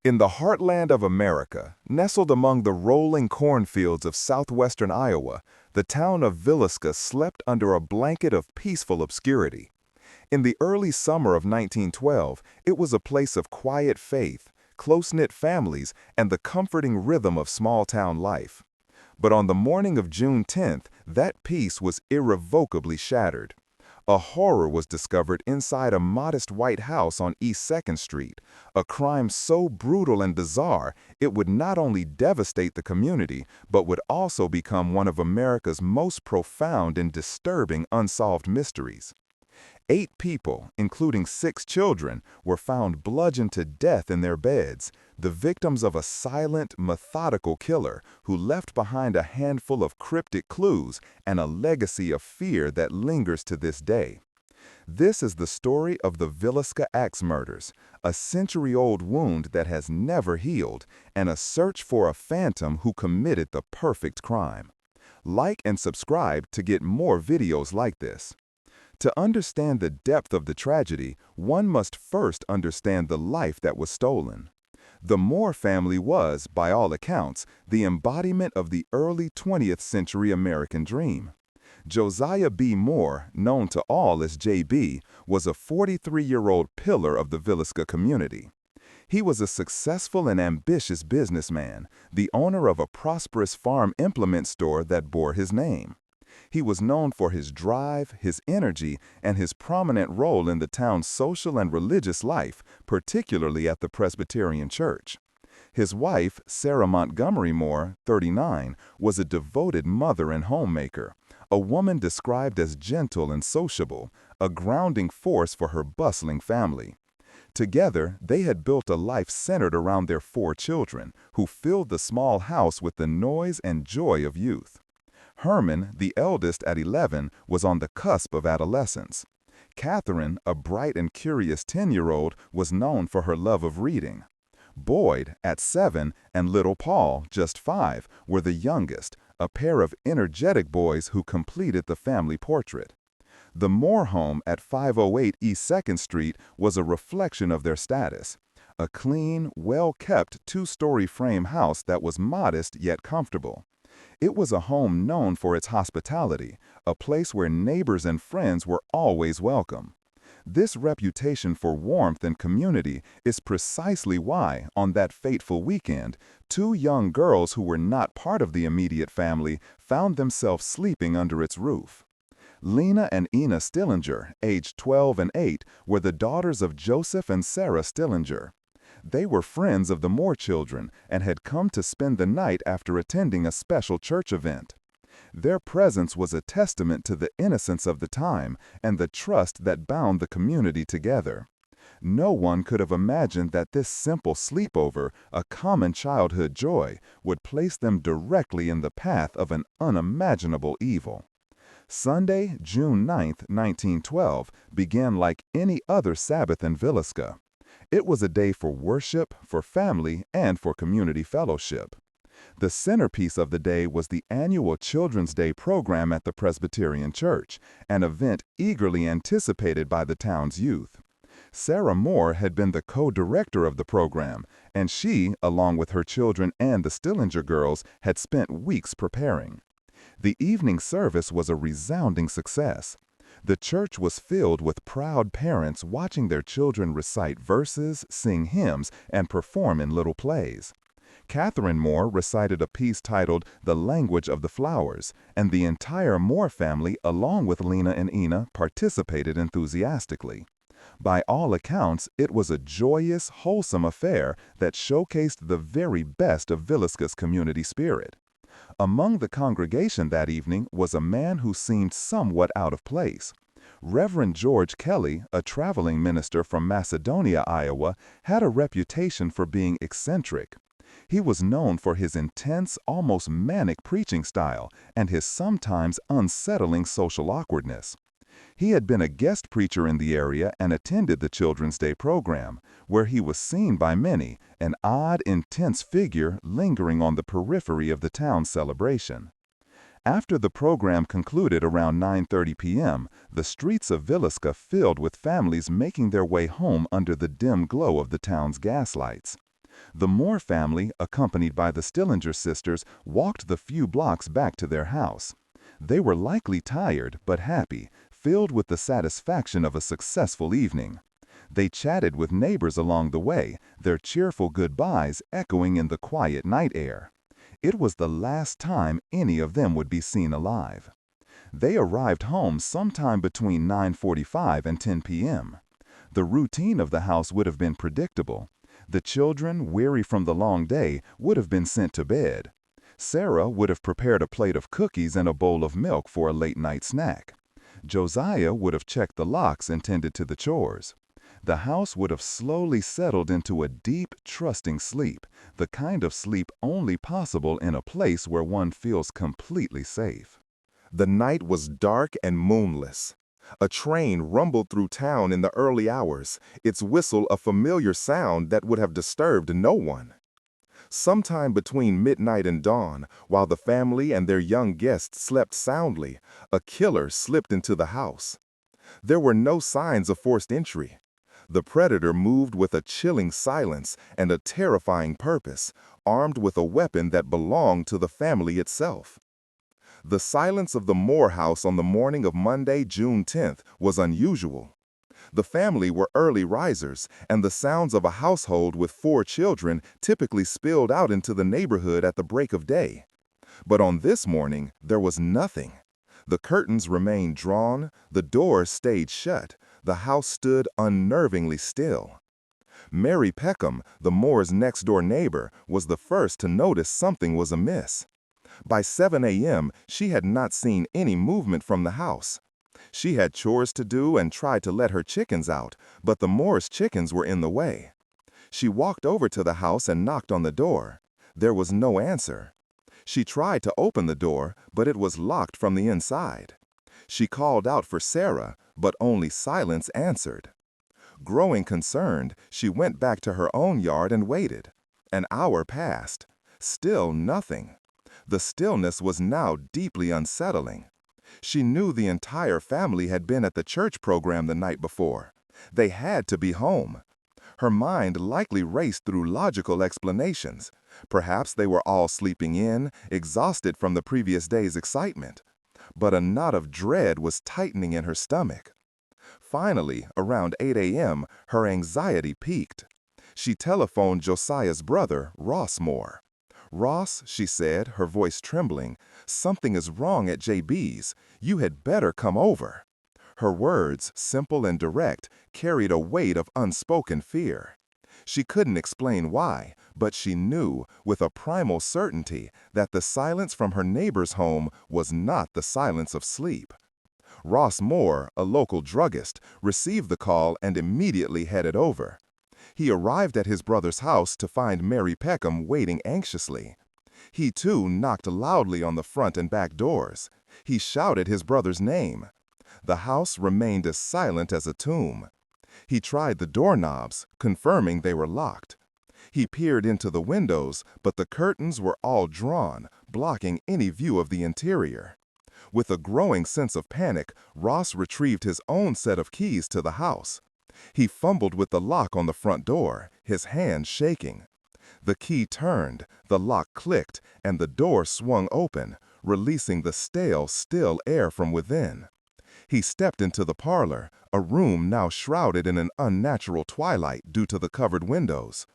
In the heartland of America, nestled among the rolling cornfields of southwestern Iowa, the town of Villisca slept under a blanket of peaceful obscurity. In the early summer of 1912, it was a place of quiet faith, close-knit families, and the comforting rhythm of small-town life. But on the morning of June 10th, that peace was irrevocably shattered. A horror was discovered inside a modest white house on East 2nd Street, a crime so brutal and bizarre it would not only devastate the community, but would also become one of America's most profound and disturbing unsolved mysteries. 8 people, including 6 children, were found bludgeoned to death in their beds, the victims of a silent, methodical killer who left behind a handful of cryptic clues and a legacy of fear that lingers to this day. This is the story of the Villisca Axe Murders, a century-old wound that has never healed, and a search for a phantom who committed the perfect crime. Like and subscribe to get more videos like this. To understand the depth of the tragedy, one must first understand the life that was stolen. The Moore family was, by all accounts, the embodiment of the early 20th century American dream. Josiah B. Moore, known to all as J.B., was a 43-year-old pillar of the Villisca community. He was a successful and ambitious businessman, the owner of a prosperous farm implement store that bore his name. He was known for his drive, his energy, and his prominent role in the town's social and religious life, particularly at the Presbyterian Church. His wife, Sarah Montgomery Moore, 39, was a devoted mother and homemaker, a woman described as gentle and sociable, a grounding force for her bustling family. Together, they had built a life centered around their 4 children, who filled the small house with the noise and joy of youth. Herman, the eldest at 11, was on the cusp of adolescence. Catherine, a bright and curious 10-year-old, was known for her love of reading. Boyd, at 7, and little Paul, just 5, were the youngest, a pair of energetic boys who completed the family portrait. The Moore home at 508 East 2nd Street was a reflection of their status. A clean, well-kept 2-story frame house that was modest yet comfortable. It was a home known for its hospitality, a place where neighbors and friends were always welcome. This reputation for warmth and community is precisely why, on that fateful weekend, 2 young girls who were not part of the immediate family found themselves sleeping under its roof. Lena and Ina Stillinger, aged 12 and 8, were the daughters of Joseph and Sarah Stillinger. They were friends of the Moore children and had come to spend the night after attending a special church event. Their presence was a testament to the innocence of the time and the trust that bound the community together. No one could have imagined that this simple sleepover, a common childhood joy, would place them directly in the path of an unimaginable evil. Sunday, June 9, 1912, began like any other Sabbath in Villisca. It was a day for worship, for family, and for community fellowship. The centerpiece of the day was the annual Children's Day program at the Presbyterian Church, an event eagerly anticipated by the town's youth. Sarah Moore had been the co-director of the program, and she, along with her children and the Stillinger girls, had spent weeks preparing. The evening service was a resounding success. The church was filled with proud parents watching their children recite verses, sing hymns, and perform in little plays. Catherine Moore recited a piece titled "The Language of the Flowers," and the entire Moore family, along with Lena and Ina, participated enthusiastically. By all accounts, it was a joyous, wholesome affair that showcased the very best of Villisca's community spirit. Among the congregation that evening was a man who seemed somewhat out of place. Reverend George Kelly, a traveling minister from Macedonia, Iowa, had a reputation for being eccentric. He was known for his intense, almost manic preaching style and his sometimes unsettling social awkwardness. He had been a guest preacher in the area and attended the Children's Day program, where he was seen by many, an odd, intense figure lingering on the periphery of the town's celebration. After the program concluded around 9:30 p.m., the streets of Villisca filled with families making their way home under the dim glow of the town's gaslights. The Moore family, accompanied by the Stillinger sisters, walked the few blocks back to their house. They were likely tired but happy, filled with the satisfaction of a successful evening. They chatted with neighbors along the way, their cheerful goodbyes echoing in the quiet night air. It was the last time any of them would be seen alive. They arrived home sometime between 9:45 and 10 p.m. The routine of the house would have been predictable. The children, weary from the long day, would have been sent to bed. Sarah would have prepared a plate of cookies and a bowl of milk for a late-night snack. Josiah would have checked the locks and tended to the chores. The house would have slowly settled into a deep, trusting sleep, the kind of sleep only possible in a place where one feels completely safe. The night was dark and moonless. A train rumbled through town in the early hours, its whistle a familiar sound that would have disturbed no one. Sometime between midnight and dawn, while the family and their young guests slept soundly, a killer slipped into the house. There were no signs of forced entry. The predator moved with a chilling silence and a terrifying purpose, armed with a weapon that belonged to the family itself. The silence of the Moore house on the morning of Monday, June 10th, was unusual. The family were early risers, and the sounds of a household with 4 children typically spilled out into the neighborhood at the break of day. But on this morning, there was nothing. The curtains remained drawn, the doors stayed shut, the house stood unnervingly still. Mary Peckham, the Moores' next-door neighbor, was the first to notice something was amiss. By 7 a.m., she had not seen any movement from the house. She had chores to do and tried to let her chickens out, but the Moores' chickens were in the way. She walked over to the house and knocked on the door. There was no answer. She tried to open the door, but it was locked from the inside. She called out for Sarah, but only silence answered. Growing concerned, she went back to her own yard and waited. An hour passed. Still nothing. The stillness was now deeply unsettling. She knew the entire family had been at the church program the night before. They had to be home. Her mind likely raced through logical explanations. Perhaps they were all sleeping in, exhausted from the previous day's excitement. But a knot of dread was tightening in her stomach. Finally, around 8 a.m., her anxiety peaked. She telephoned Josiah's brother, Ross Moore. "Ross," she said, her voice trembling, "something is wrong at JB's. You had better come over." Her words, simple and direct, carried a weight of unspoken fear. She couldn't explain why, but she knew, with a primal certainty, that the silence from her neighbor's home was not the silence of sleep. Ross Moore, a local druggist, received the call and immediately headed over. He arrived at his brother's house to find Mary Peckham waiting anxiously. He too knocked loudly on the front and back doors. He shouted his brother's name. The house remained as silent as a tomb. He tried the doorknobs, confirming they were locked. He peered into the windows, but the curtains were all drawn, blocking any view of the interior. With a growing sense of panic, Ross retrieved his own set of keys to the house. He fumbled with the lock on the front door, his hand shaking. The key turned, the lock clicked, and the door swung open, releasing the stale, still air from within. He stepped into the parlor, a room now shrouded in an unnatural twilight due to the covered windows.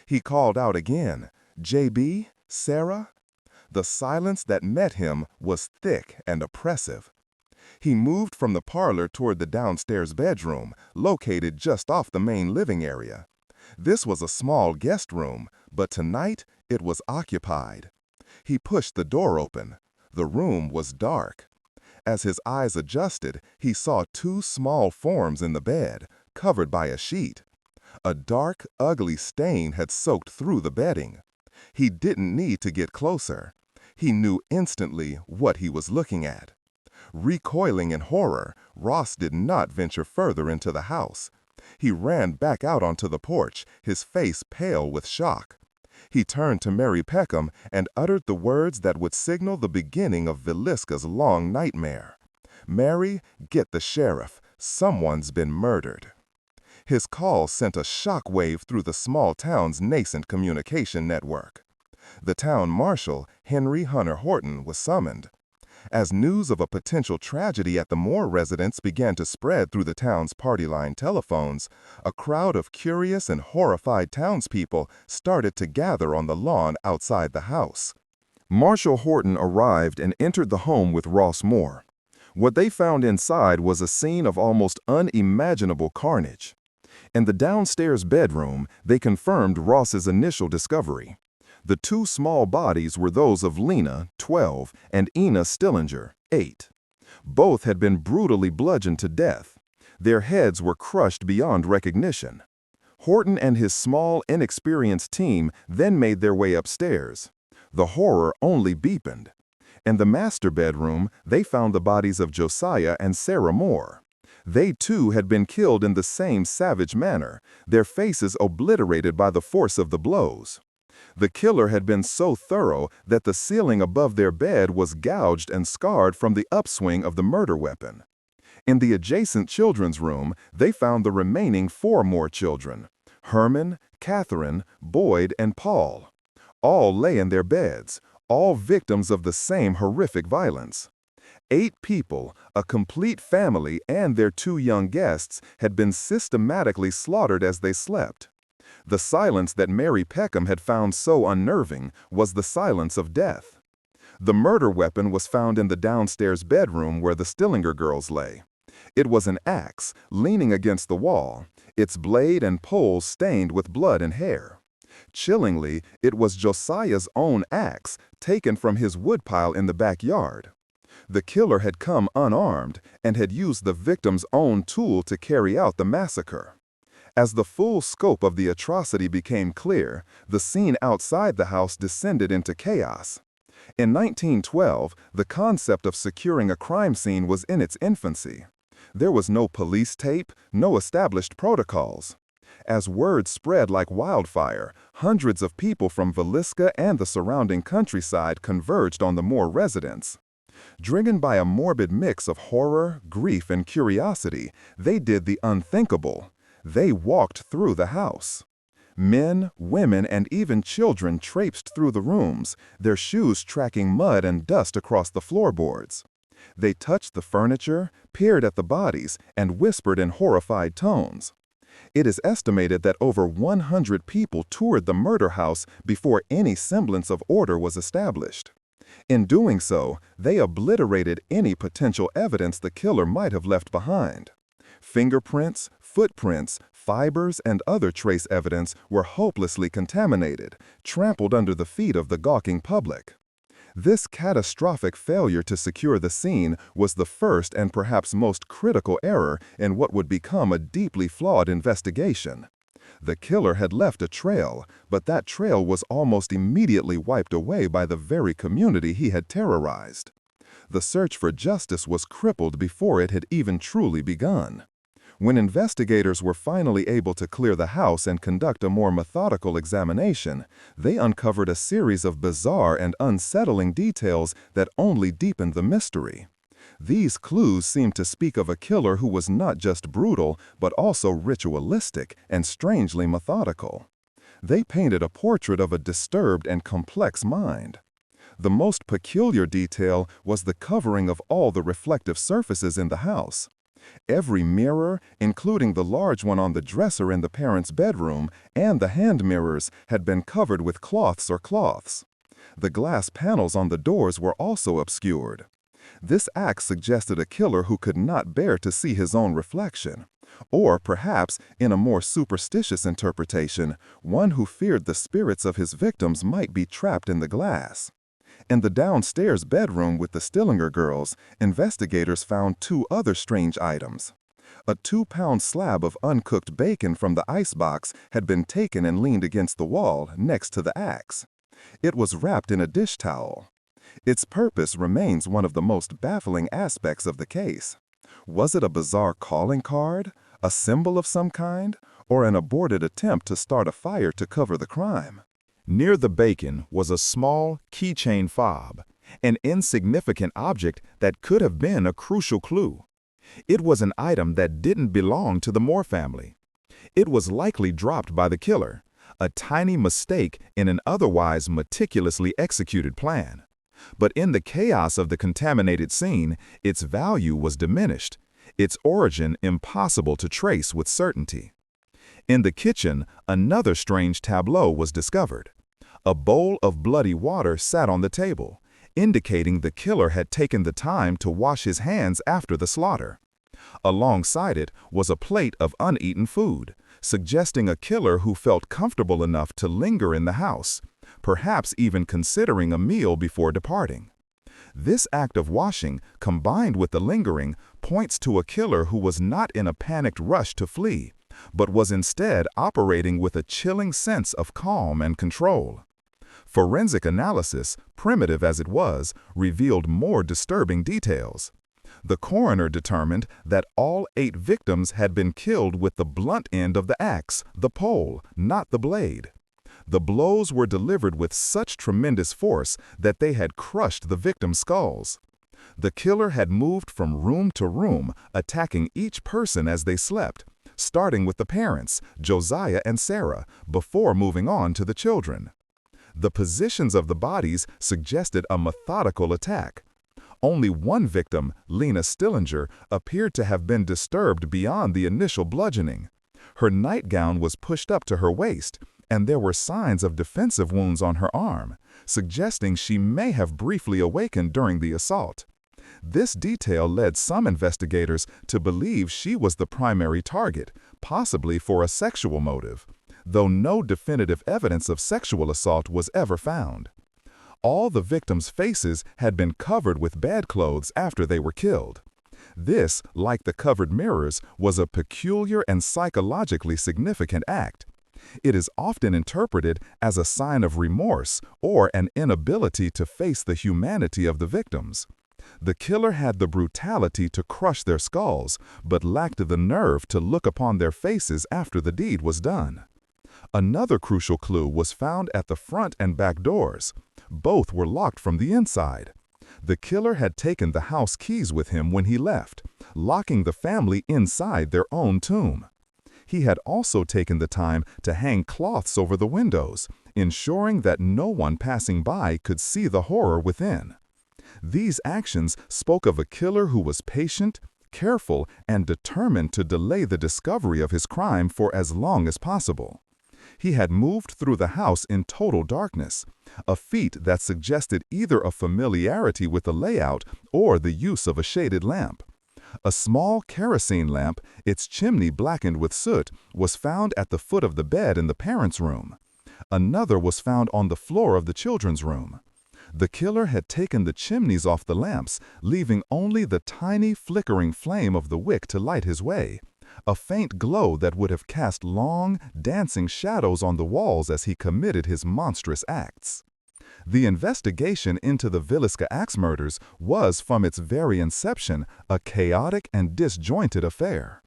He called out again, "JB? Sarah?" The silence that met him was thick and oppressive. He moved from the parlor toward the downstairs bedroom, located just off the main living area. This was a small guest room, but tonight it was occupied. He pushed the door open. The room was dark. As his eyes adjusted, he saw 2 small forms in the bed, covered by a sheet. A dark, ugly stain had soaked through the bedding. He didn't need to get closer. He knew instantly what he was looking at. Recoiling in horror, Ross did not venture further into the house. He ran back out onto the porch, his face pale with shock. He turned to Mary Peckham and uttered the words that would signal the beginning of Villisca's long nightmare. "Mary, get the sheriff. Someone's been murdered." His call sent a shockwave through the small town's nascent communication network. The town marshal, Henry Hunter Horton, was summoned. As news of a potential tragedy at the Moore residence began to spread through the town's party line telephones, a crowd of curious and horrified townspeople started to gather on the lawn outside the house. Marshal Horton arrived and entered the home with Ross Moore. What they found inside was a scene of almost unimaginable carnage. In the downstairs bedroom, they confirmed Ross's initial discovery. The two small bodies were those of Lena, 12, and Ina Stillinger, 8. Both had been brutally bludgeoned to death. Their heads were crushed beyond recognition. Horton and his small, inexperienced team then made their way upstairs. The horror only deepened. In the master bedroom, they found the bodies of Josiah and Sarah Moore. They too had been killed in the same savage manner, their faces obliterated by the force of the blows. The killer had been so thorough that the ceiling above their bed was gouged and scarred from the upswing of the murder weapon. In the adjacent children's room, they found the remaining 4 more children: Herman, Catherine, Boyd, and Paul. All lay in their beds, all victims of the same horrific violence. 8 people, a complete family, and their 2 young guests had been systematically slaughtered as they slept. The silence that Mary Peckham had found so unnerving was the silence of death. The murder weapon was found in the downstairs bedroom where the Stillinger girls lay. It was an axe, leaning against the wall, its blade and pole stained with blood and hair. Chillingly, it was Josiah's own axe, taken from his woodpile in the backyard. The killer had come unarmed and had used the victim's own tool to carry out the massacre. As the full scope of the atrocity became clear, the scene outside the house descended into chaos. In 1912, the concept of securing a crime scene was in its infancy. There was no police tape, no established protocols. As word spread like wildfire, hundreds of people from Villisca and the surrounding countryside converged on the Moore residence. Driven by a morbid mix of horror, grief, and curiosity, they did the unthinkable. They walked through the house. Men, women, and even children traipsed through the rooms, their shoes tracking mud and dust across the floorboards. They touched the furniture, peered at the bodies, and whispered in horrified tones. It is estimated that over 100 people toured the murder house before any semblance of order was established. In doing so, they obliterated any potential evidence the killer might have left behind. Fingerprints, footprints, fibers, and other trace evidence were hopelessly contaminated, trampled under the feet of the gawking public. This catastrophic failure to secure the scene was the first and perhaps most critical error in what would become a deeply flawed investigation. The killer had left a trail, but that trail was almost immediately wiped away by the very community he had terrorized. The search for justice was crippled before it had even truly begun. When investigators were finally able to clear the house and conduct a more methodical examination, they uncovered a series of bizarre and unsettling details that only deepened the mystery. These clues seemed to speak of a killer who was not just brutal, but also ritualistic and strangely methodical. They painted a portrait of a disturbed and complex mind. The most peculiar detail was the covering of all the reflective surfaces in the house. Every mirror, including the large one on the dresser in the parents' bedroom, and the hand mirrors, had been covered with cloths or cloths. The glass panels on the doors were also obscured. This act suggested a killer who could not bear to see his own reflection, or perhaps, in a more superstitious interpretation, one who feared the spirits of his victims might be trapped in the glass. In the downstairs bedroom with the Stillinger girls, investigators found 2 other strange items. A 2-pound slab of uncooked bacon from the icebox had been taken and leaned against the wall next to the axe. It was wrapped in a dish towel. Its purpose remains one of the most baffling aspects of the case. Was it a bizarre calling card, a symbol of some kind, or an aborted attempt to start a fire to cover the crime? Near the bacon was a small keychain fob, an insignificant object that could have been a crucial clue. It was an item that didn't belong to the Moore family. It was likely dropped by the killer, a tiny mistake in an otherwise meticulously executed plan. But in the chaos of the contaminated scene, its value was diminished, its origin impossible to trace with certainty. In the kitchen, another strange tableau was discovered. A bowl of bloody water sat on the table, indicating the killer had taken the time to wash his hands after the slaughter. Alongside it was a plate of uneaten food, suggesting a killer who felt comfortable enough to linger in the house, perhaps even considering a meal before departing. This act of washing, combined with the lingering, points to a killer who was not in a panicked rush to flee, but was instead operating with a chilling sense of calm and control. Forensic analysis, primitive as it was, revealed more disturbing details. The coroner determined that all 8 victims had been killed with the blunt end of the axe, the pole, not the blade. The blows were delivered with such tremendous force that they had crushed the victims' skulls. The killer had moved from room to room, attacking each person as they slept, starting with the parents, Josiah and Sarah, before moving on to the children. The positions of the bodies suggested a methodical attack. Only one victim, Lena Stillinger, appeared to have been disturbed beyond the initial bludgeoning. Her nightgown was pushed up to her waist, and there were signs of defensive wounds on her arm, suggesting she may have briefly awakened during the assault. This detail led some investigators to believe she was the primary target, possibly for a sexual motive, though no definitive evidence of sexual assault was ever found. All the victims' faces had been covered with bedclothes after they were killed. This, like the covered mirrors, was a peculiar and psychologically significant act. It is often interpreted as a sign of remorse or an inability to face the humanity of the victims. The killer had the brutality to crush their skulls, but lacked the nerve to look upon their faces after the deed was done. Another crucial clue was found at the front and back doors. Both were locked from the inside. The killer had taken the house keys with him when he left, locking the family inside their own tomb. He had also taken the time to hang cloths over the windows, ensuring that no one passing by could see the horror within. These actions spoke of a killer who was patient, careful, and determined to delay the discovery of his crime for as long as possible. He had moved through the house in total darkness, a feat that suggested either a familiarity with the layout or the use of a shaded lamp. A small kerosene lamp, its chimney blackened with soot, was found at the foot of the bed in the parents' room. Another was found on the floor of the children's room. The killer had taken the chimneys off the lamps, leaving only the tiny flickering flame of the wick to light his way, a faint glow that would have cast long, dancing shadows on the walls as he committed his monstrous acts. The investigation into the Villisca Axe murders was, from its very inception, a chaotic and disjointed affair.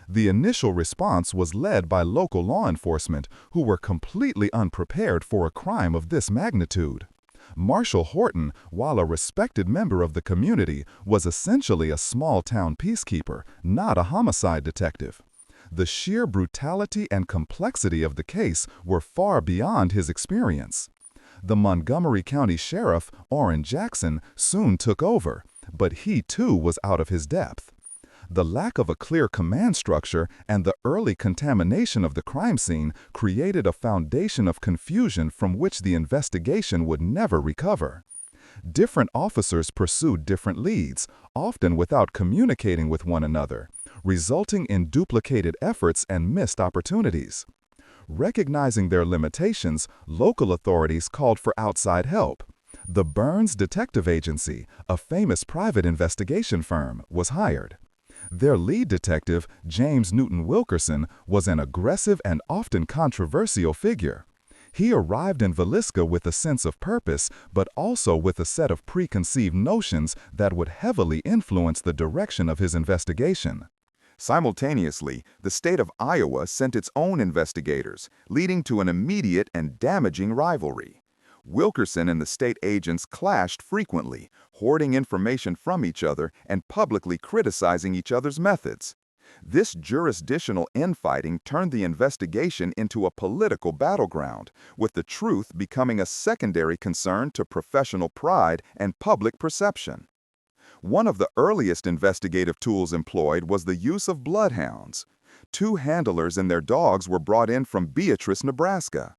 The initial response was led by local law enforcement, who were completely unprepared for a crime of this magnitude. Marshal Horton, while a respected member of the community, was essentially a small-town peacekeeper, not a homicide detective. The sheer brutality and complexity of the case were far beyond his experience. The Montgomery County Sheriff, Orrin Jackson, soon took over, but he too was out of his depth. The lack of a clear command structure and the early contamination of the crime scene created a foundation of confusion from which the investigation would never recover. Different officers pursued different leads, often without communicating with one another, resulting in duplicated efforts and missed opportunities. Recognizing their limitations, local authorities called for outside help. The Burns Detective Agency, a famous private investigation firm, was hired. Their lead detective, James Newton Wilkerson, was an aggressive and often controversial figure. He arrived in Villisca with a sense of purpose, but also with a set of preconceived notions that would heavily influence the direction of his investigation. Simultaneously, the state of Iowa sent its own investigators, leading to an immediate and damaging rivalry. Wilkerson and the state agents clashed frequently, hoarding information from each other and publicly criticizing each other's methods. This jurisdictional infighting turned the investigation into a political battleground, with the truth becoming a secondary concern to professional pride and public perception. One of the earliest investigative tools employed was the use of bloodhounds. Two handlers and their dogs were brought in from Beatrice, Nebraska.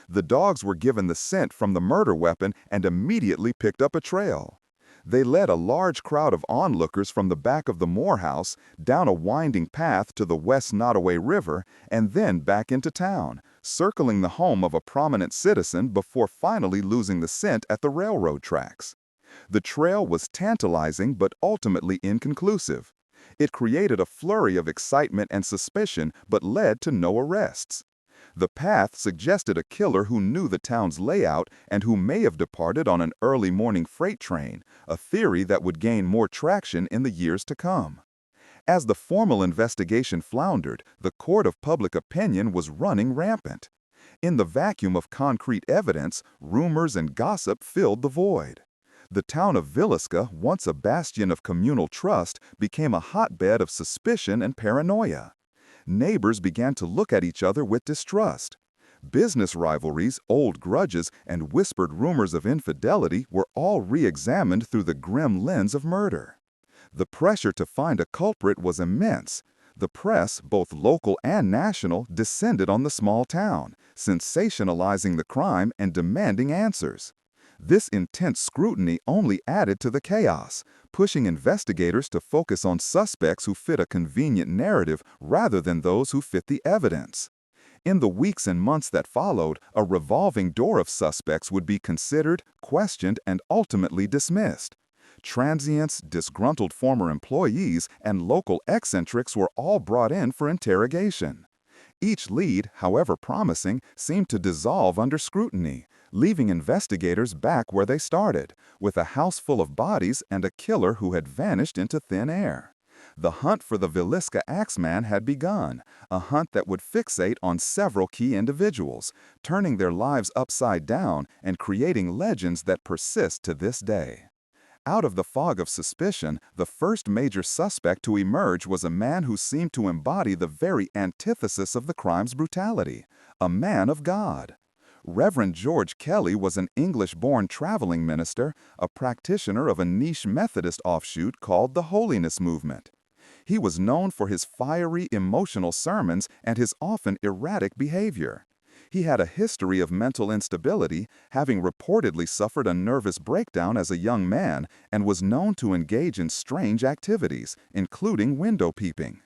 The dogs were given the scent from the murder weapon and immediately picked up a trail. They led a large crowd of onlookers from the back of the Moore house down a winding path to the West Nottoway River and then back into town, circling the home of a prominent citizen before finally losing the scent at the railroad tracks. The trail was tantalizing but ultimately inconclusive. It created a flurry of excitement and suspicion but led to no arrests. The path suggested a killer who knew the town's layout and who may have departed on an early morning freight train, a theory that would gain more traction in the years to come. As the formal investigation floundered, the court of public opinion was running rampant. In the vacuum of concrete evidence, rumors and gossip filled the void. The town of Villisca, once a bastion of communal trust, became a hotbed of suspicion and paranoia. Neighbors began to look at each other with distrust. Business rivalries, old grudges, and whispered rumors of infidelity were all re-examined through the grim lens of murder. The pressure to find a culprit was immense. The press, both local and national, descended on the small town, sensationalizing the crime and demanding answers. This intense scrutiny only added to the chaos, pushing investigators to focus on suspects who fit a convenient narrative rather than those who fit the evidence. In the weeks and months that followed, a revolving door of suspects would be considered, questioned, and ultimately dismissed. Transients, disgruntled former employees, and local eccentrics were all brought in for interrogation. Each lead, however promising, seemed to dissolve under scrutiny, leaving investigators back where they started, with a house full of bodies and a killer who had vanished into thin air. The hunt for the Villisca Axeman had begun, a hunt that would fixate on several key individuals, turning their lives upside down and creating legends that persist to this day. Out of the fog of suspicion, the first major suspect to emerge was a man who seemed to embody the very antithesis of the crime's brutality, a man of God. Reverend George Kelly was an English-born traveling minister, a practitioner of a niche Methodist offshoot called the Holiness Movement. He was known for his fiery, emotional sermons and his often erratic behavior. He had a history of mental instability, having reportedly suffered a nervous breakdown as a young man, and was known to engage in strange activities, including window peeping.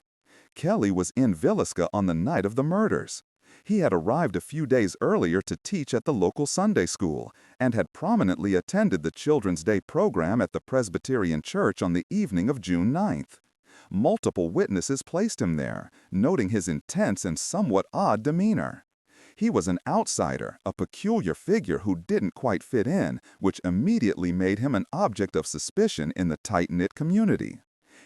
Kelly was in Villisca on the night of the murders. He had arrived a few days earlier to teach at the local Sunday school, and had prominently attended the Children's Day program at the Presbyterian Church on the evening of June 9th. Multiple witnesses placed him there, noting his intense and somewhat odd demeanor. He was an outsider, a peculiar figure who didn't quite fit in, which immediately made him an object of suspicion in the tight-knit community.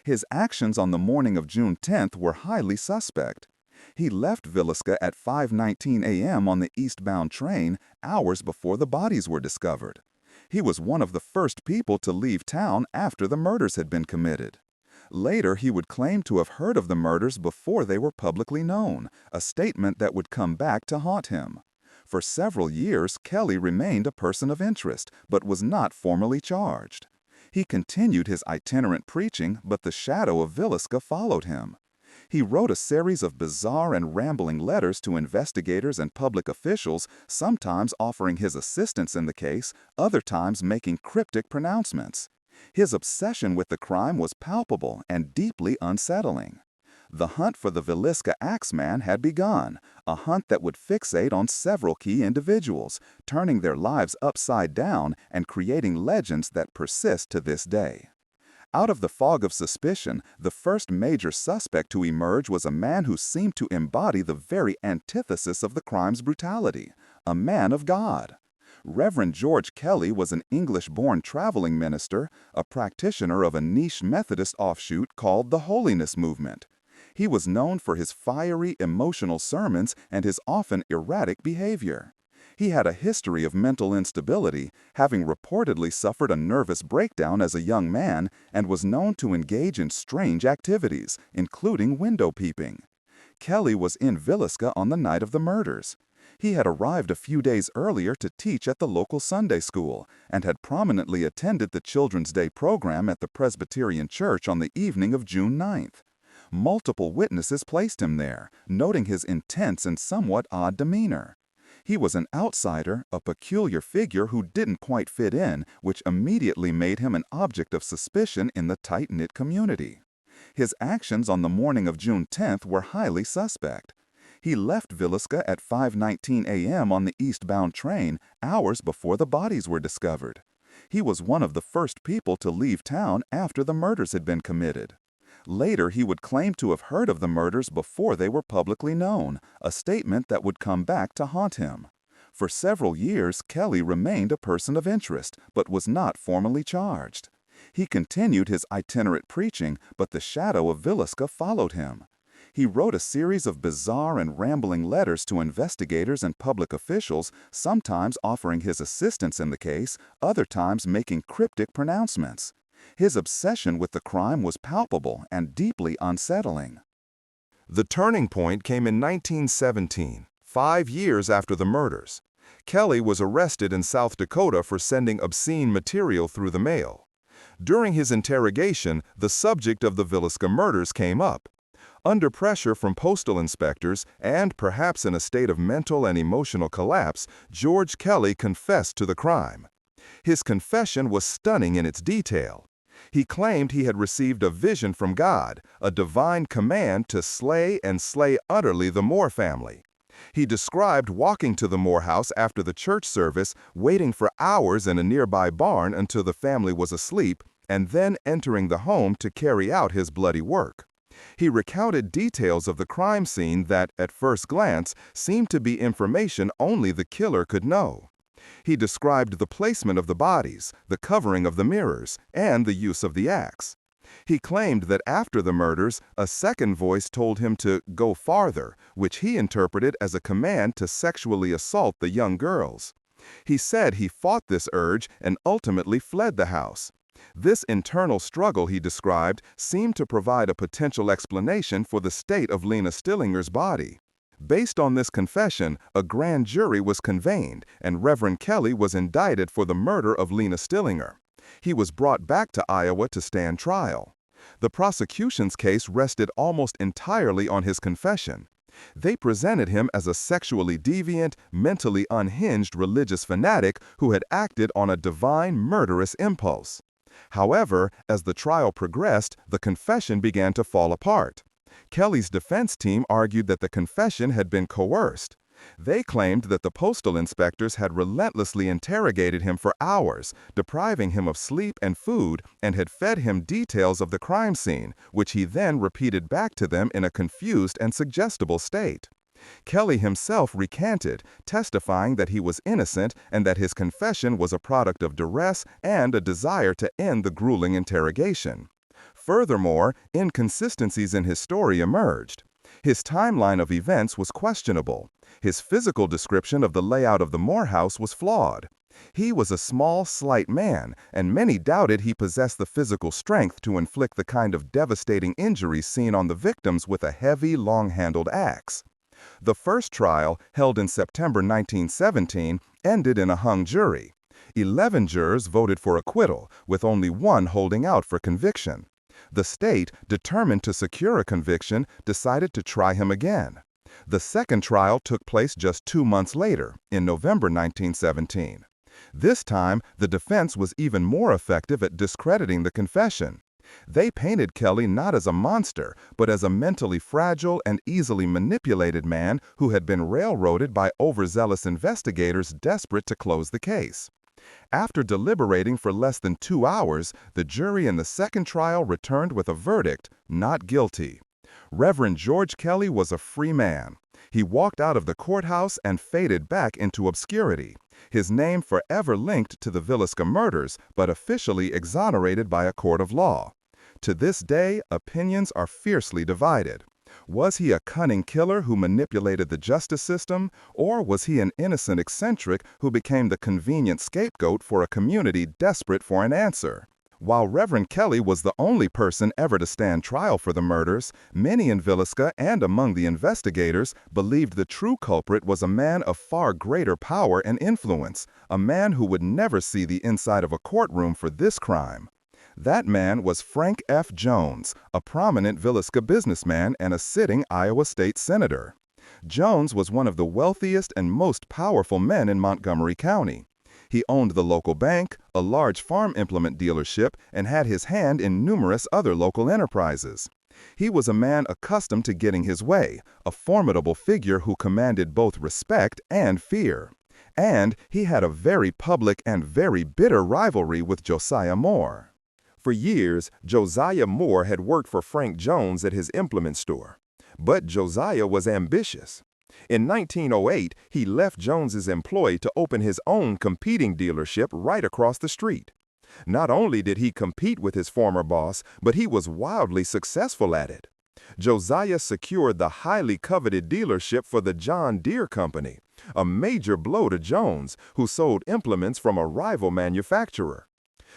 His actions on the morning of June 10th were highly suspect. He left Villisca at 5:19 a.m. on the eastbound train, hours before the bodies were discovered. He was one of the first people to leave town after the murders had been committed. Later, he would claim to have heard of the murders before they were publicly known, a statement that would come back to haunt him. For several years, Kelly remained a person of interest, but was not formally charged. He continued his itinerant preaching, but the shadow of Villisca followed him. He wrote a series of bizarre and rambling letters to investigators and public officials, sometimes offering his assistance in the case, other times making cryptic pronouncements. His obsession with the crime was palpable and deeply unsettling. The hunt for the Villisca Axeman had begun, a hunt that would fixate on several key individuals, turning their lives upside down and creating legends that persist to this day. Out of the fog of suspicion, the first major suspect to emerge was a man who seemed to embody the very antithesis of the crime's brutality, a man of God. Reverend George Kelly was an English-born traveling minister, a practitioner of a niche Methodist offshoot called the Holiness Movement. He was known for his fiery, emotional sermons and his often erratic behavior. He had a history of mental instability, having reportedly suffered a nervous breakdown as a young man and was known to engage in strange activities, including window peeping. Kelly was in Villisca on the night of the murders. He had arrived a few days earlier to teach at the local Sunday school and had prominently attended the Children's Day program at the Presbyterian Church on the evening of June 9th. Multiple witnesses placed him there, noting his intense and somewhat odd demeanor. He was an outsider, a peculiar figure who didn't quite fit in, which immediately made him an object of suspicion in the tight-knit community. His actions on the morning of June 10th were highly suspect. He left Villisca at 5:19 a.m. on the eastbound train, hours before the bodies were discovered. He was one of the first people to leave town after the murders had been committed. Later, he would claim to have heard of the murders before they were publicly known, a statement that would come back to haunt him. For several years, Kelly remained a person of interest, but was not formally charged. He continued his itinerant preaching, but the shadow of Villisca followed him. He wrote a series of bizarre and rambling letters to investigators and public officials, sometimes offering his assistance in the case, other times making cryptic pronouncements. His obsession with the crime was palpable and deeply unsettling. The turning point came in 1917, 5 years after the murders. Kelly was arrested in South Dakota for sending obscene material through the mail. During his interrogation, the subject of the Villisca murders came up. Under pressure from postal inspectors, and perhaps in a state of mental and emotional collapse, George Kelly confessed to the crime. His confession was stunning in its detail. He claimed he had received a vision from God, a divine command to slay and slay utterly the Moore family. He described walking to the Moore house after the church service, waiting for hours in a nearby barn until the family was asleep, and then entering the home to carry out his bloody work. He recounted details of the crime scene that, at first glance, seemed to be information only the killer could know. He described the placement of the bodies, the covering of the mirrors, and the use of the axe. He claimed that after the murders, a second voice told him to go farther, which he interpreted as a command to sexually assault the young girls. He said he fought this urge and ultimately fled the house. This internal struggle, he described, seemed to provide a potential explanation for the state of Lena Stillinger's body. Based on this confession, a grand jury was convened, and Reverend Kelly was indicted for the murder of Lena Stillinger. He was brought back to Iowa to stand trial. The prosecution's case rested almost entirely on his confession. They presented him as a sexually deviant, mentally unhinged religious fanatic who had acted on a divine, murderous impulse. However, as the trial progressed, the confession began to fall apart. Kelly's defense team argued that the confession had been coerced. They claimed that the postal inspectors had relentlessly interrogated him for hours, depriving him of sleep and food, and had fed him details of the crime scene, which he then repeated back to them in a confused and suggestible state. Kelly himself recanted, testifying that he was innocent and that his confession was a product of duress and a desire to end the grueling interrogation. Furthermore, inconsistencies in his story emerged. His timeline of events was questionable. His physical description of the layout of the Moore house was flawed. He was a small, slight man, and many doubted he possessed the physical strength to inflict the kind of devastating injuries seen on the victims with a heavy, long-handled axe. The first trial, held in September 1917, ended in a hung jury. 11 jurors voted for acquittal, with only one holding out for conviction. The state, determined to secure a conviction, decided to try him again. The second trial took place just 2 months later, in November 1917. This time, the defense was even more effective at discrediting the confession. They painted Kelly not as a monster, but as a mentally fragile and easily manipulated man who had been railroaded by overzealous investigators desperate to close the case. After deliberating for less than 2 hours, the jury in the second trial returned with a verdict, not guilty. Reverend George Kelly was a free man. He walked out of the courthouse and faded back into obscurity, his name forever linked to the Villisca murders, but officially exonerated by a court of law. To this day, opinions are fiercely divided. Was he a cunning killer who manipulated the justice system, or was he an innocent eccentric who became the convenient scapegoat for a community desperate for an answer? While Reverend Kelly was the only person ever to stand trial for the murders, many in Villisca and among the investigators believed the true culprit was a man of far greater power and influence, a man who would never see the inside of a courtroom for this crime. That man was Frank F. Jones, a prominent Villisca businessman and a sitting Iowa State Senator. Jones was one of the wealthiest and most powerful men in Montgomery County. He owned the local bank, a large farm implement dealership, and had his hand in numerous other local enterprises. He was a man accustomed to getting his way, a formidable figure who commanded both respect and fear. And he had a very public and very bitter rivalry with Josiah Moore. For years, Josiah Moore had worked for Frank Jones at his implement store. But Josiah was ambitious. In 1908, he left Jones's employ to open his own competing dealership right across the street. Not only did he compete with his former boss, but he was wildly successful at it. Josiah secured the highly coveted dealership for the John Deere Company, a major blow to Jones, who sold implements from a rival manufacturer.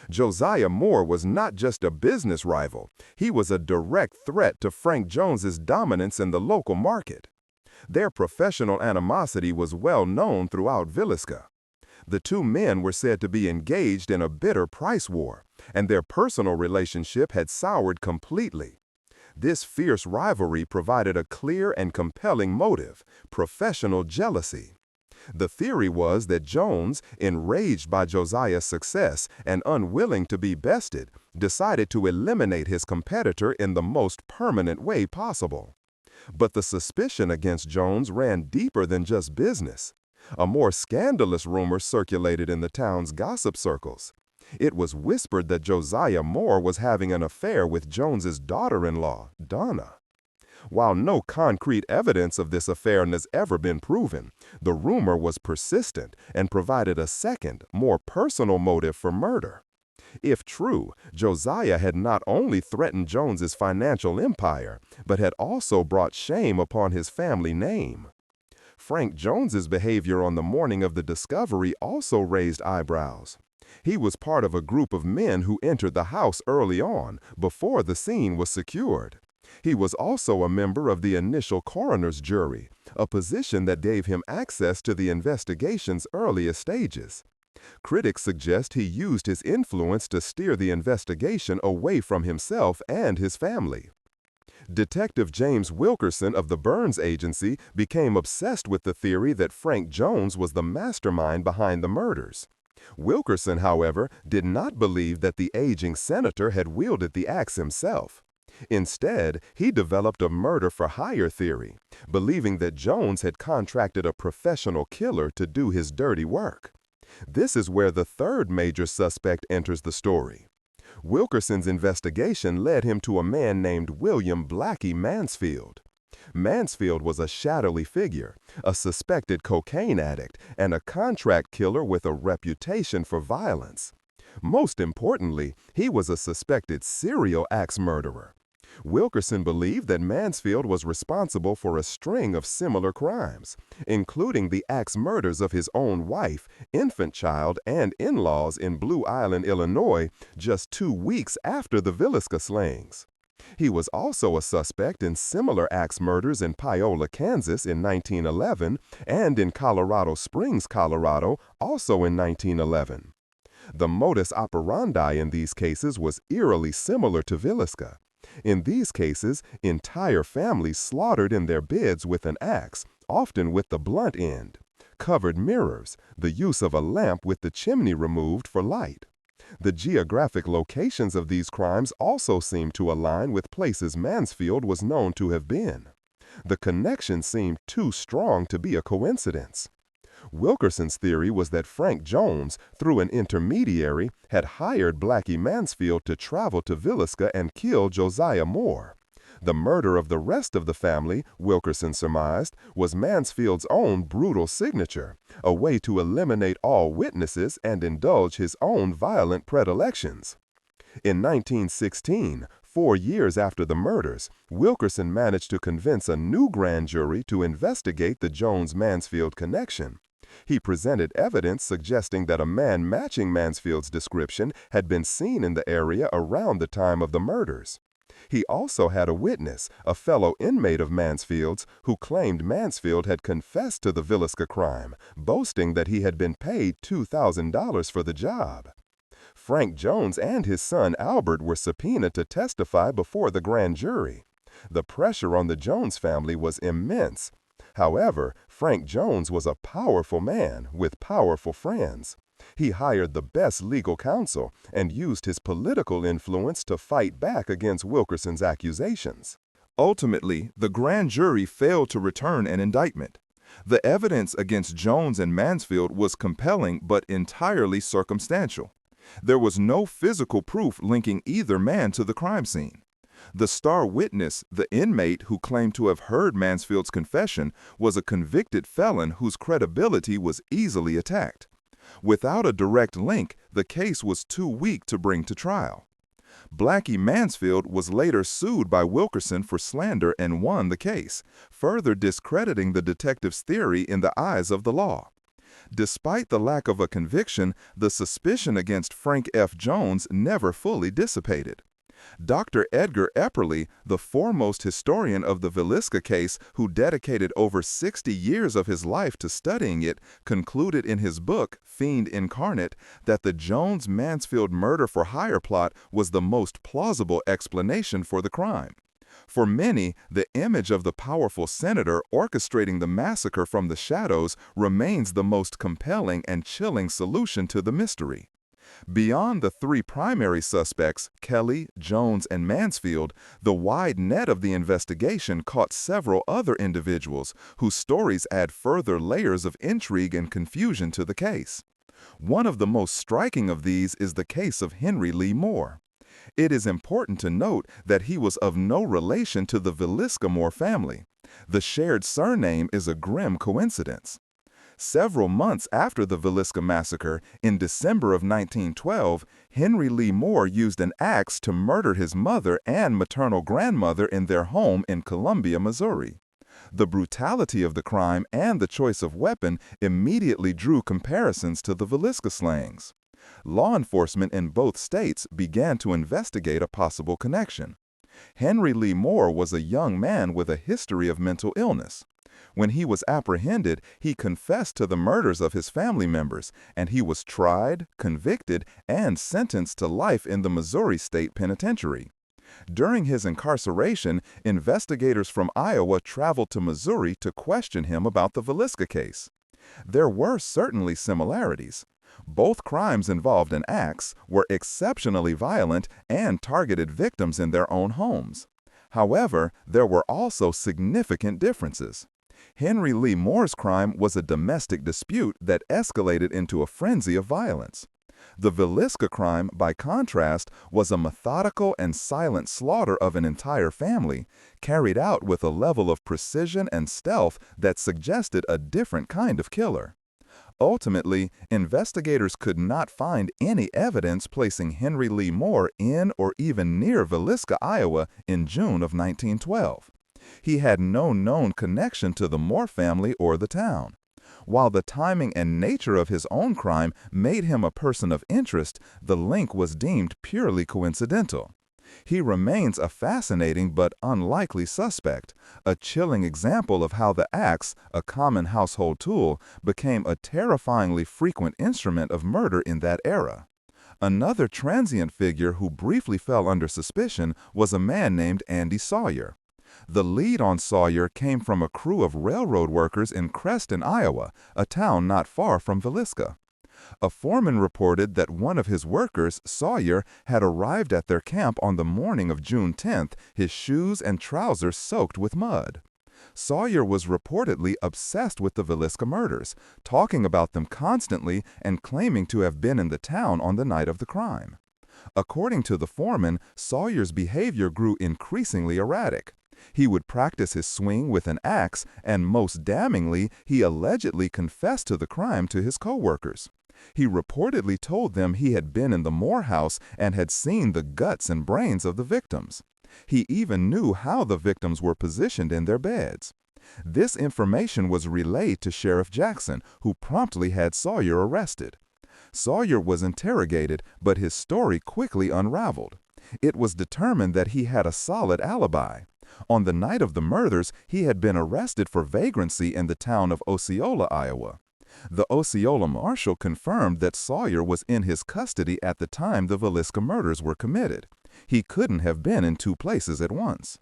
Josiah Moore was not just a business rival, he was a direct threat to Frank Jones's dominance in the local market. Their professional animosity was well known throughout Villisca. The two men were said to be engaged in a bitter price war, and their personal relationship had soured completely. This fierce rivalry provided a clear and compelling motive: professional jealousy. The theory was that Jones, enraged by Josiah's success and unwilling to be bested, decided to eliminate his competitor in the most permanent way possible. But the suspicion against Jones ran deeper than just business. A more scandalous rumor circulated in the town's gossip circles. It was whispered that Josiah Moore was having an affair with Jones's daughter-in-law, Donna. While no concrete evidence of this affair has ever been proven, the rumor was persistent and provided a second, more personal motive for murder. If true, Josiah had not only threatened Jones's financial empire, but had also brought shame upon his family name. Frank Jones's behavior on the morning of the discovery also raised eyebrows. He was part of a group of men who entered the house early on, before the scene was secured. He was also a member of the initial coroner's jury, a position that gave him access to the investigation's earliest stages. Critics suggest he used his influence to steer the investigation away from himself and his family. Detective James Wilkerson of the Burns Agency became obsessed with the theory that Frank Jones was the mastermind behind the murders. Wilkerson, however, did not believe that the aging senator had wielded the axe himself. Instead, he developed a murder-for-hire theory, believing that Jones had contracted a professional killer to do his dirty work. This is where the third major suspect enters the story. Wilkerson's investigation led him to a man named William Blackie Mansfield. Mansfield was a shadowy figure, a suspected cocaine addict, and a contract killer with a reputation for violence. Most importantly, he was a suspected serial axe murderer. Wilkerson believed that Mansfield was responsible for a string of similar crimes, including the axe murders of his own wife, infant child, and in-laws in Blue Island, Illinois, just 2 weeks after the Villisca slayings. He was also a suspect in similar axe murders in Piola, Kansas in 1911, and in Colorado Springs, Colorado, also in 1911. The modus operandi in these cases was eerily similar to Villisca. In these cases, entire families slaughtered in their beds with an axe, often with the blunt end. Covered mirrors, the use of a lamp with the chimney removed for light. The geographic locations of these crimes also seemed to align with places Mansfield was known to have been. The connection seemed too strong to be a coincidence. Wilkerson's theory was that Frank Jones, through an intermediary, had hired Blackie Mansfield to travel to Villisca and kill Josiah Moore. The murder of the rest of the family, Wilkerson surmised, was Mansfield's own brutal signature, a way to eliminate all witnesses and indulge his own violent predilections. In 1916, 4 years after the murders, Wilkerson managed to convince a new grand jury to investigate the Jones-Mansfield connection. He presented evidence suggesting that a man matching Mansfield's description had been seen in the area around the time of the murders. He also had a witness, a fellow inmate of Mansfield's, who claimed Mansfield had confessed to the Villisca crime, boasting that he had been paid $2,000 for the job. Frank Jones and his son Albert were subpoenaed to testify before the grand jury. The pressure on the Jones family was immense. However, Frank Jones was a powerful man with powerful friends. He hired the best legal counsel and used his political influence to fight back against Wilkerson's accusations. Ultimately, the grand jury failed to return an indictment. The evidence against Jones and Mansfield was compelling but entirely circumstantial. There was no physical proof linking either man to the crime scene. The star witness, the inmate who claimed to have heard Mansfield's confession, was a convicted felon whose credibility was easily attacked. Without a direct link, the case was too weak to bring to trial. Blackie Mansfield was later sued by Wilkerson for slander and won the case, further discrediting the detective's theory in the eyes of the law. Despite the lack of a conviction, the suspicion against Frank F. Jones never fully dissipated. Dr. Edgar Epperly, the foremost historian of the Villisca case who dedicated over 60 years of his life to studying it, concluded in his book, Fiend Incarnate, that the Jones-Mansfield murder-for-hire plot was the most plausible explanation for the crime. For many, the image of the powerful senator orchestrating the massacre from the shadows remains the most compelling and chilling solution to the mystery. Beyond the three primary suspects, Kelly, Jones, and Mansfield, the wide net of the investigation caught several other individuals whose stories add further layers of intrigue and confusion to the case. One of the most striking of these is the case of Henry Lee Moore. It is important to note that he was of no relation to the Villisca Moore family. The shared surname is a grim coincidence. Several months after the Villisca massacre, in December of 1912, Henry Lee Moore used an axe to murder his mother and maternal grandmother in their home in Columbia, Missouri. The brutality of the crime and the choice of weapon immediately drew comparisons to the Villisca slayings. Law enforcement in both states began to investigate a possible connection. Henry Lee Moore was a young man with a history of mental illness. When he was apprehended, he confessed to the murders of his family members, and he was tried, convicted, and sentenced to life in the Missouri State Penitentiary. During his incarceration, investigators from Iowa traveled to Missouri to question him about the Villisca case. There were certainly similarities. Both crimes involved an axe, were exceptionally violent, and targeted victims in their own homes. However, there were also significant differences. Henry Lee Moore's crime was a domestic dispute that escalated into a frenzy of violence. The Villisca crime, by contrast, was a methodical and silent slaughter of an entire family, carried out with a level of precision and stealth that suggested a different kind of killer. Ultimately, investigators could not find any evidence placing Henry Lee Moore in or even near Villisca, Iowa in June of 1912. He had no known connection to the Moore family or the town. While the timing and nature of his own crime made him a person of interest, the link was deemed purely coincidental. He remains a fascinating but unlikely suspect, a chilling example of how the axe, a common household tool, became a terrifyingly frequent instrument of murder in that era. Another transient figure who briefly fell under suspicion was a man named Andy Sawyer. The lead on Sawyer came from a crew of railroad workers in Creston, Iowa, a town not far from Villisca. A foreman reported that one of his workers, Sawyer, had arrived at their camp on the morning of June 10th, his shoes and trousers soaked with mud. Sawyer was reportedly obsessed with the Villisca murders, talking about them constantly and claiming to have been in the town on the night of the crime. According to the foreman, Sawyer's behavior grew increasingly erratic. He would practice his swing with an axe, and most damningly, he allegedly confessed to the crime to his co-workers. He reportedly told them he had been in the Moore and had seen the guts and brains of the victims. He even knew how the victims were positioned in their beds. This information was relayed to Sheriff Jackson, who promptly had Sawyer arrested. Sawyer was interrogated, but his story quickly unraveled. It was determined that he had a solid alibi. On the night of the murders, he had been arrested for vagrancy in the town of Osceola, Iowa. The Osceola marshal confirmed that Sawyer was in his custody at the time the Villisca murders were committed. He couldn't have been in two places at once.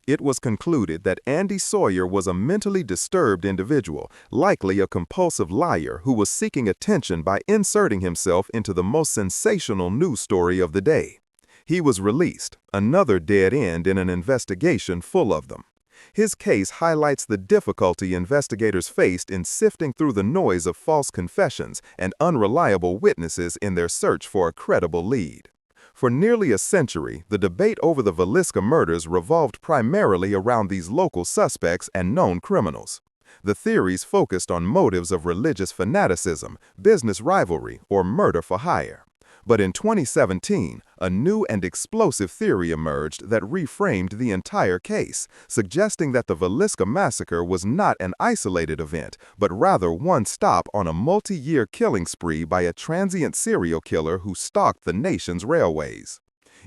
It was concluded that Andy Sawyer was a mentally disturbed individual, likely a compulsive liar who was seeking attention by inserting himself into the most sensational news story of the day. He was released, another dead end in an investigation full of them. His case highlights the difficulty investigators faced in sifting through the noise of false confessions and unreliable witnesses in their search for a credible lead. For nearly a century, the debate over the Villisca murders revolved primarily around these local suspects and known criminals. The theories focused on motives of religious fanaticism, business rivalry, or murder for hire. But in 2017, a new and explosive theory emerged that reframed the entire case, suggesting that the Villisca massacre was not an isolated event, but rather one stop on a multi-year killing spree by a transient serial killer who stalked the nation's railways.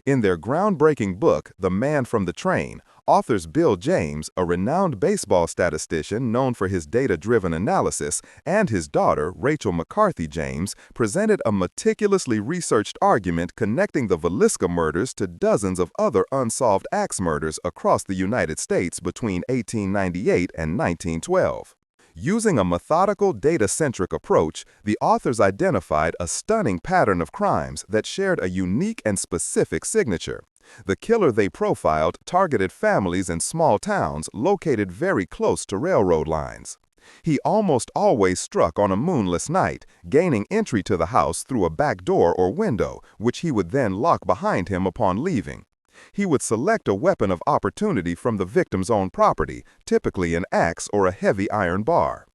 In their groundbreaking book, The Man from the Train, authors Bill James, a renowned baseball statistician known for his data-driven analysis, and his daughter, Rachel McCarthy James, presented a meticulously researched argument connecting the Villisca murders to dozens of other unsolved axe murders across the United States between 1898 and 1912. Using a methodical, data-centric approach, the authors identified a stunning pattern of crimes that shared a unique and specific signature. The killer they profiled targeted families in small towns located very close to railroad lines. He almost always struck on a moonless night, gaining entry to the house through a back door or window, which he would then lock behind him upon leaving. He would select a weapon of opportunity from the victim's own property, typically an axe or a heavy iron bar.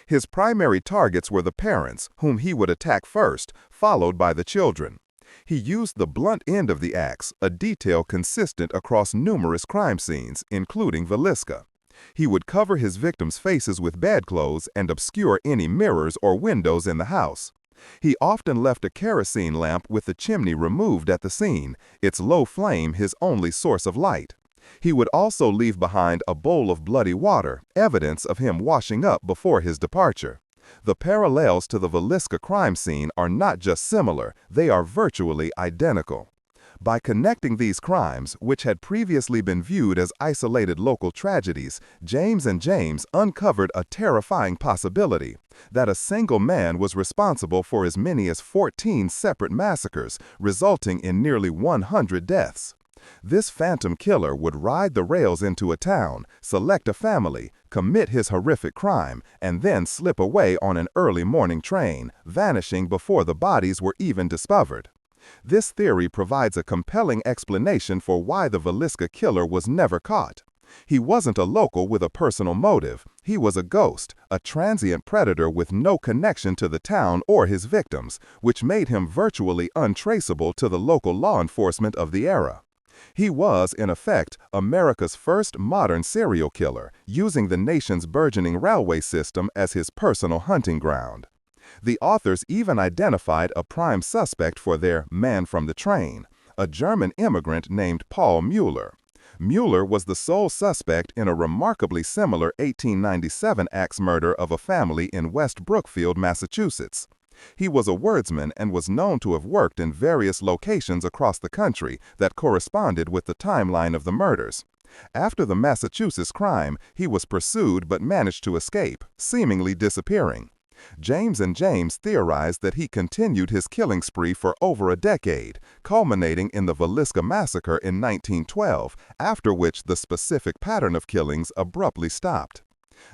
His primary targets were the parents, whom he would attack first, followed by the children. He used the blunt end of the axe, a detail consistent across numerous crime scenes, including Villisca. He would cover his victims' faces with bedclothes and obscure any mirrors or windows in the house. He often left a kerosene lamp with the chimney removed at the scene, its low flame his only source of light. He would also leave behind a bowl of bloody water, evidence of him washing up before his departure. The parallels to the Villisca crime scene are not just similar, they are virtually identical. By connecting these crimes, which had previously been viewed as isolated local tragedies, James and James uncovered a terrifying possibility that a single man was responsible for as many as 14 separate massacres, resulting in nearly 100 deaths. This phantom killer would ride the rails into a town, select a family, commit his horrific crime, and then slip away on an early morning train, vanishing before the bodies were even discovered. This theory provides a compelling explanation for why the Villisca killer was never caught. He wasn't a local with a personal motive. He was a ghost, a transient predator with no connection to the town or his victims, which made him virtually untraceable to the local law enforcement of the era. He was, in effect, America's first modern serial killer, using the nation's burgeoning railway system as his personal hunting ground. The authors even identified a prime suspect for their Man from the Train, a German immigrant named Paul Mueller. Mueller was the sole suspect in a remarkably similar 1897 axe murder of a family in West Brookfield, Massachusetts. He was a wordsman and was known to have worked in various locations across the country that corresponded with the timeline of the murders. After the Massachusetts crime, he was pursued but managed to escape, seemingly disappearing. James and James theorized that he continued his killing spree for over a decade, culminating in the Villisca massacre in 1912, after which the specific pattern of killings abruptly stopped.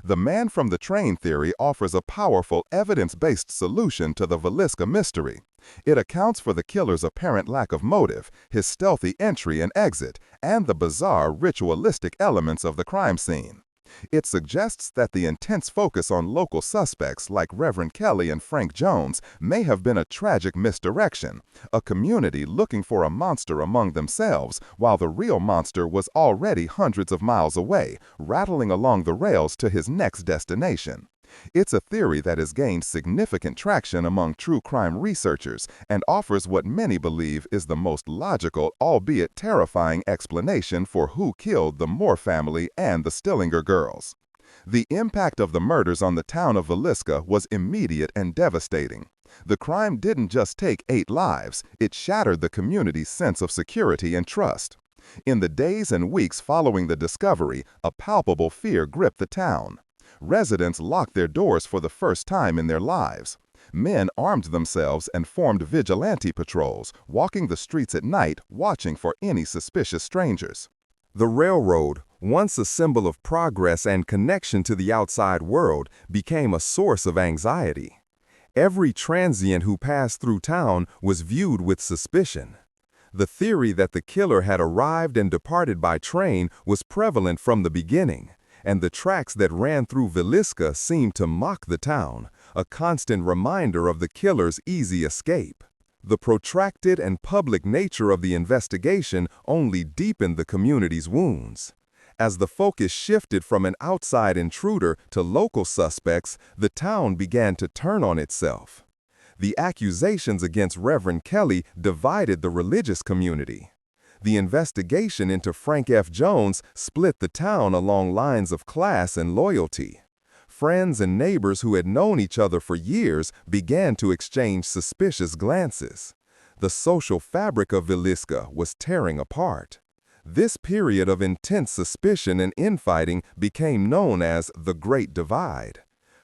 The Man from the Train theory offers a powerful evidence-based solution to the Villisca mystery. It accounts for the killer's apparent lack of motive, his stealthy entry and exit, and the bizarre ritualistic elements of the crime scene. It suggests that the intense focus on local suspects like Reverend Kelly and Frank Jones may have been a tragic misdirection, a community looking for a monster among themselves while the real monster was already hundreds of miles away, rattling along the rails to his next destination. It's a theory that has gained significant traction among true crime researchers and offers what many believe is the most logical, albeit terrifying, explanation for who killed the Moore family and the Stillinger girls. The impact of the murders on the town of Villisca was immediate and devastating. The crime didn't just take 8 lives, it shattered the community's sense of security and trust. In the days and weeks following the discovery, a palpable fear gripped the town. Residents locked their doors for the first time in their lives. Men armed themselves and formed vigilante patrols, walking the streets at night, watching for any suspicious strangers. The railroad, once a symbol of progress and connection to the outside world, became a source of anxiety. Every transient who passed through town was viewed with suspicion. The theory that the killer had arrived and departed by train was prevalent from the beginning, and the tracks that ran through Villisca seemed to mock the town, a constant reminder of the killer's easy escape. The protracted and public nature of the investigation only deepened the community's wounds. As the focus shifted from an outside intruder to local suspects, the town began to turn on itself. The accusations against Reverend Kelly divided the religious community. The investigation into Frank F. Jones split the town along lines of class and loyalty. Friends and neighbors who had known each other for years began to exchange suspicious glances. The social fabric of Villisca was tearing apart. This period of intense suspicion and infighting became known as the Great Divide.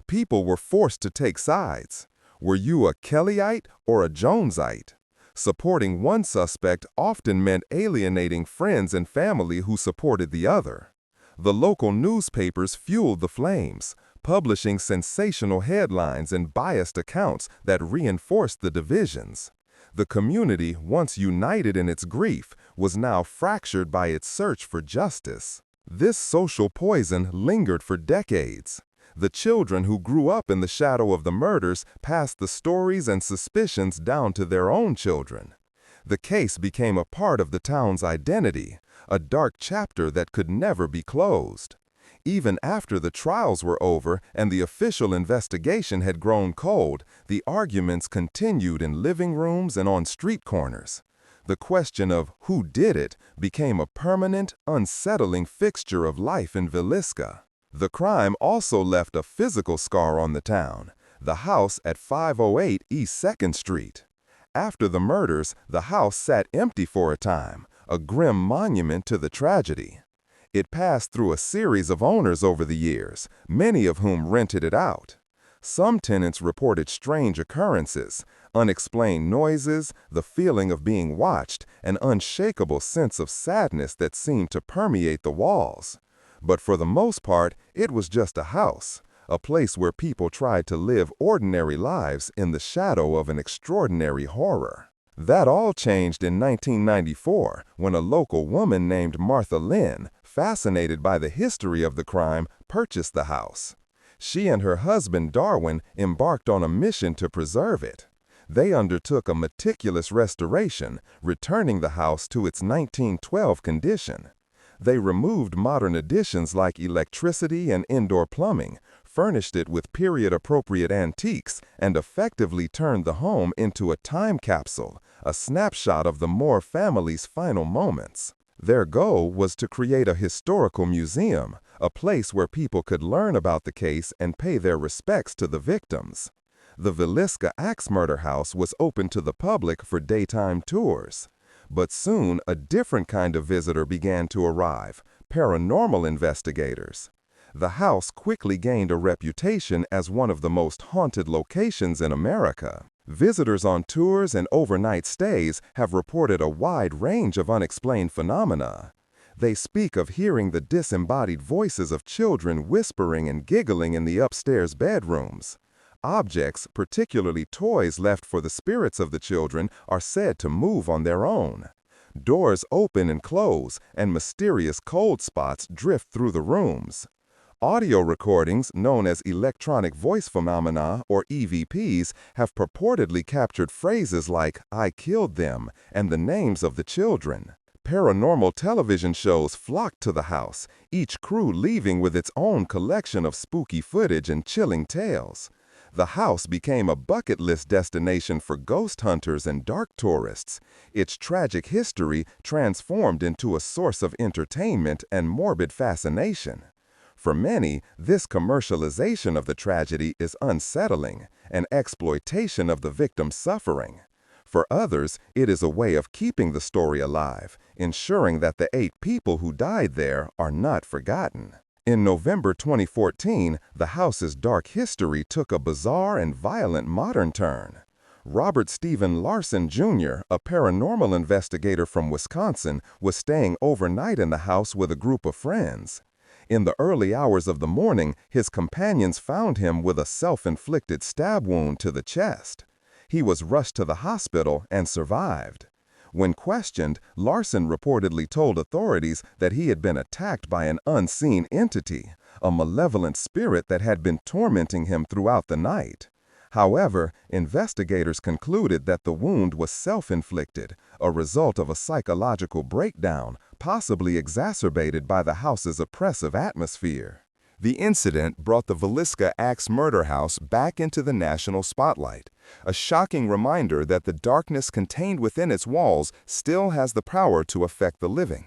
People were forced to take sides. Were you a Kellyite or a Jonesite? Supporting one suspect often meant alienating friends and family who supported the other. The local newspapers fueled the flames, publishing sensational headlines and biased accounts that reinforced the divisions. The community, once united in its grief, was now fractured by its search for justice. This social poison lingered for decades. The children who grew up in the shadow of the murders passed the stories and suspicions down to their own children. The case became a part of the town's identity, a dark chapter that could never be closed. Even after the trials were over and the official investigation had grown cold, the arguments continued in living rooms and on street corners. The question of who did it became a permanent, unsettling fixture of life in Villisca. The crime also left a physical scar on the town, the house at 508 East 2nd Street. After the murders, the house sat empty for a time, a grim monument to the tragedy. It passed through a series of owners over the years, many of whom rented it out. Some tenants reported strange occurrences, unexplained noises, the feeling of being watched, an unshakable sense of sadness that seemed to permeate the walls. But for the most part, it was just a house, a place where people tried to live ordinary lives in the shadow of an extraordinary horror. That all changed in 1994 when a local woman named Martha Lynn, fascinated by the history of the crime, purchased the house. She and her husband Darwin embarked on a mission to preserve it. They undertook a meticulous restoration, returning the house to its 1912 condition. They removed modern additions like electricity and indoor plumbing, furnished it with period-appropriate antiques, and effectively turned the home into a time capsule, a snapshot of the Moore family's final moments. Their goal was to create a historical museum, a place where people could learn about the case and pay their respects to the victims. The Villisca Axe Murder House was open to the public for daytime tours. But soon, a different kind of visitor began to arrive, paranormal investigators. The house quickly gained a reputation as one of the most haunted locations in America. Visitors on tours and overnight stays have reported a wide range of unexplained phenomena. They speak of hearing the disembodied voices of children whispering and giggling in the upstairs bedrooms. Objects, particularly toys left for the spirits of the children, are said to move on their own. Doors open and close, and mysterious cold spots drift through the rooms. Audio recordings, known as electronic voice phenomena or EVPs, have purportedly captured phrases like, "I killed them," and the names of the children. Paranormal television shows flocked to the house, each crew leaving with its own collection of spooky footage and chilling tales. The house became a bucket list destination for ghost hunters and dark tourists. Its tragic history transformed into a source of entertainment and morbid fascination. For many, this commercialization of the tragedy is unsettling, an exploitation of the victim's suffering. For others, it is a way of keeping the story alive, ensuring that the 8 people who died there are not forgotten. In November 2014, the house's dark history took a bizarre and violent modern turn. Robert Stephen Larson Jr., a paranormal investigator from Wisconsin, was staying overnight in the house with a group of friends. In the early hours of the morning, his companions found him with a self-inflicted stab wound to the chest. He was rushed to the hospital and survived. When questioned, Larson reportedly told authorities that he had been attacked by an unseen entity, a malevolent spirit that had been tormenting him throughout the night. However, investigators concluded that the wound was self-inflicted, a result of a psychological breakdown, possibly exacerbated by the house's oppressive atmosphere. The incident brought the Villisca Axe Murder House back into the national spotlight, a shocking reminder that the darkness contained within its walls still has the power to affect the living.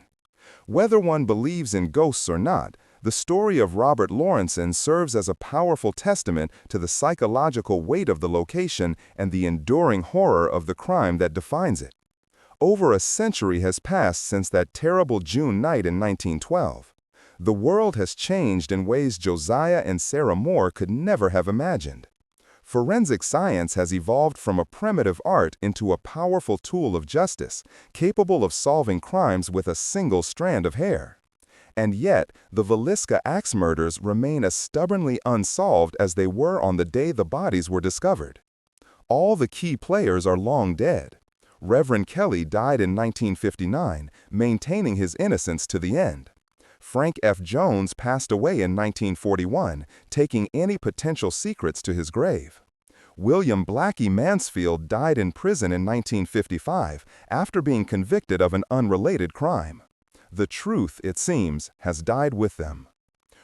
Whether one believes in ghosts or not, the story of Robert Lawrenson serves as a powerful testament to the psychological weight of the location and the enduring horror of the crime that defines it. Over a century has passed since that terrible June night in 1912. The world has changed in ways Josiah and Sarah Moore could never have imagined. Forensic science has evolved from a primitive art into a powerful tool of justice, capable of solving crimes with a single strand of hair. And yet, the Villisca Axe murders remain as stubbornly unsolved as they were on the day the bodies were discovered. All the key players are long dead. Reverend Kelly died in 1959, maintaining his innocence to the end. Frank F. Jones passed away in 1941, taking any potential secrets to his grave. William Blackie Mansfield died in prison in 1955 after being convicted of an unrelated crime. The truth, it seems, has died with them.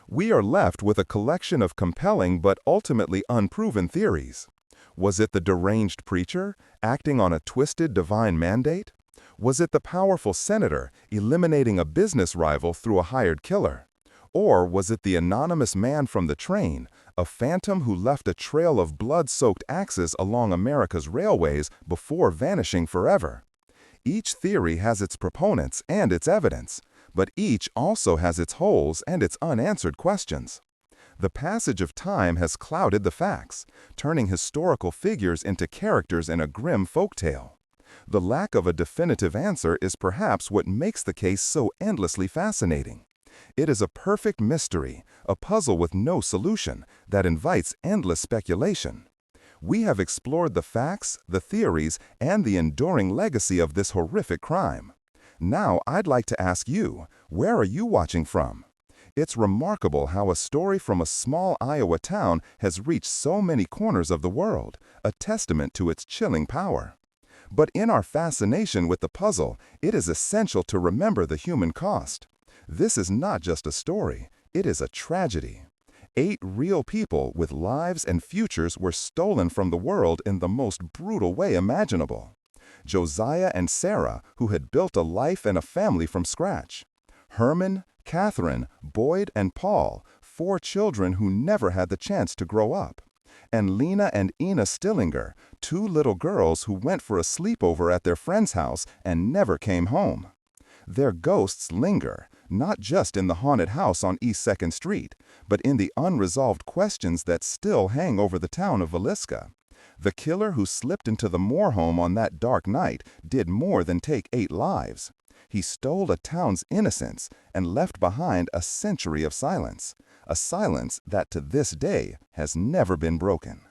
We are left with a collection of compelling but ultimately unproven theories. Was it the deranged preacher, acting on a twisted divine mandate? Was it the powerful senator, eliminating a business rival through a hired killer? Or was it the anonymous man from the train, a phantom who left a trail of blood-soaked axes along America's railways before vanishing forever? Each theory has its proponents and its evidence, but each also has its holes and its unanswered questions. The passage of time has clouded the facts, turning historical figures into characters in a grim folktale. The lack of a definitive answer is perhaps what makes the case so endlessly fascinating. It is a perfect mystery, a puzzle with no solution, that invites endless speculation. We have explored the facts, the theories, and the enduring legacy of this horrific crime. Now I'd like to ask you, where are you watching from? It's remarkable how a story from a small Iowa town has reached so many corners of the world, a testament to its chilling power. But in our fascination with the puzzle, it is essential to remember the human cost. This is not just a story, it is a tragedy. 8 real people with lives and futures were stolen from the world in the most brutal way imaginable. Josiah and Sarah, who had built a life and a family from scratch. Herman, Catherine, Boyd, and Paul, 4 children who never had the chance to grow up. And Lena and Ina Stillinger, 2 little girls who went for a sleepover at their friend's house and never came home. Their ghosts linger, not just in the haunted house on East 2nd Street, but in the unresolved questions that still hang over the town of Villisca. The killer who slipped into the Moore home on that dark night did more than take 8 lives. He stole a town's innocence and left behind a century of silence, a silence that to this day has never been broken.